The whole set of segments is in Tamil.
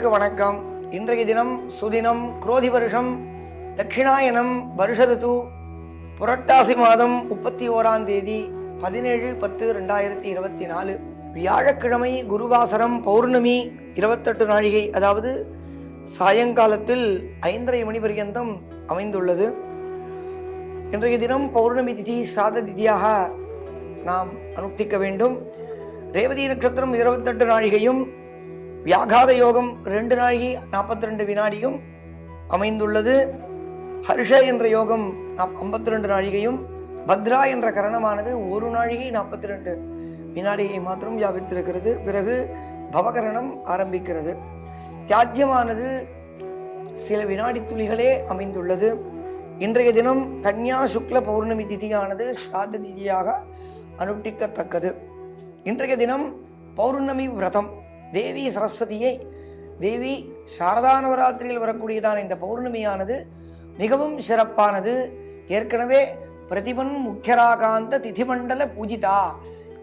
அன்பர்களுக்கு வணக்கம். இன்றைய தினம் சுதினம் குரோதி வருஷம் தட்சிணாயனம் வருஷ ரிது புரட்டாசி மாதம் 31ஆம் தேதி 17/10/2024 வியாழக்கிழமை குருவாசரம் பௌர்ணமி 28 நாழிகை, அதாவது சாயங்காலத்தில் 5:30 மணி பர்யந்தம் அமைந்துள்ளது. இன்றைய தினம் பௌர்ணமி திதி சாத திதியாக நாம் அனுஷ்டிக்க வேண்டும். ரேவதி நட்சத்திரம் 28 நாழிகையும் வியாகாத யோகம் 2 நாழிகை 42 வினாடியும் அமைந்துள்ளது. ஹர்ஷ என்ற யோகம் 52 நாழிகையும் பத்ரா என்ற கரணமானது 1 நாழிகை 42 வினாடியை மாத்திரம் வியாபித்திருக்கிறது. பிறகு பவகரணம் ஆரம்பிக்கிறது. தியாஜ்யமானது சில வினாடி துளிகளே அமைந்துள்ளது. இன்றைய தினம் கன்யா சுக்ல பௌர்ணமி திதியானது ஸ்ராத்த திதியாக அனுஷ்டிக்கத்தக்கது. இன்றைய தினம் பௌர்ணமி விரதம். தேவி சரஸ்வதியை தேவி சாரதா நவராத்திரியில் வரக்கூடியதான இந்த பௌர்ணமியானது மிகவும் சிறப்பானது. ஏற்கனவே பிரதிபன் முக்கியராகாந்த திதிமண்டல பூஜிதா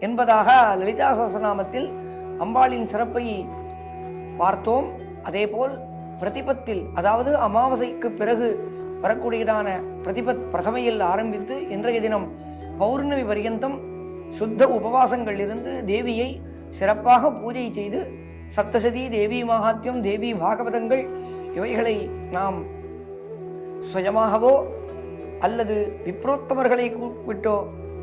என்பதாக லலிதா சஹஸ்ரநாமத்தில் அம்பாளின் சிறப்பை பார்த்தோம். அதேபோல் பிரதிபத்தில், அதாவது அமாவாசைக்கு பிறகு வரக்கூடியதான பிரதிபத் பிரதமையில் ஆரம்பித்து இன்றைய தினம் பௌர்ணமி பர்யந்தம் சுத்த உபவாசங்கள் இருந்து தேவியை சிறப்பாக பூஜை செய்து சப்தசதி, தேவி மகாத்யம், தேவி பாகவதங்கள் இவைகளை நாம் சுயமாகவோ அல்லது விப்ரோத்தமர்களை கூப்பிட்டோ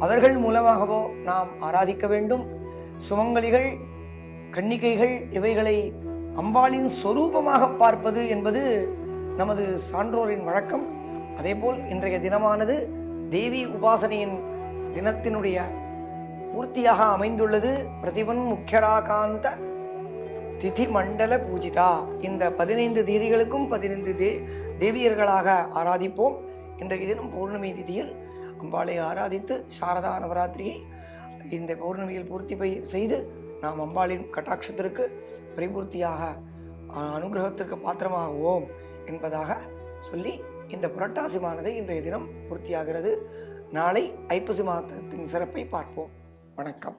அவர்கள் மூலமாகவோ நாம் ஆராதிக்க வேண்டும். சுமங்கலிகள், கன்னிகைகள் இவைகளை அம்பாளின் சொரூபமாக பார்ப்பது என்பது நமது சான்றோரின் வழக்கம். அதேபோல் இன்றைய தினமானது தேவி உபாசனையின் தினத்தினுடைய பூர்த்தியாக அமைந்துள்ளது. பிரதிபன் முக்கியராகாந்த திதி மண்டல பூஜிதா. இந்த 15 தேதிகளுக்கும் 15 தேவியர்களாக ஆராதிப்போம். இன்றைய தினம் பௌர்ணமி திதியில் அம்பாளை ஆராதித்து சாரதா நவராத்திரியை இந்த பௌர்ணமியில் பூர்த்தி செய்து நாம் அம்பாளின் கட்டாட்சத்திற்கு பரிபூர்த்தியாக அனுகிரகத்திற்கு பாத்திரமாகுவோம் என்பதாக சொல்லி இந்த புரட்டாசி மாதத்தை இன்றைய தினம் பூர்த்தியாகிறது. நாளை ஐப்பசி மாதத்தின் சிறப்பை பார்ப்போம். வணக்கம்.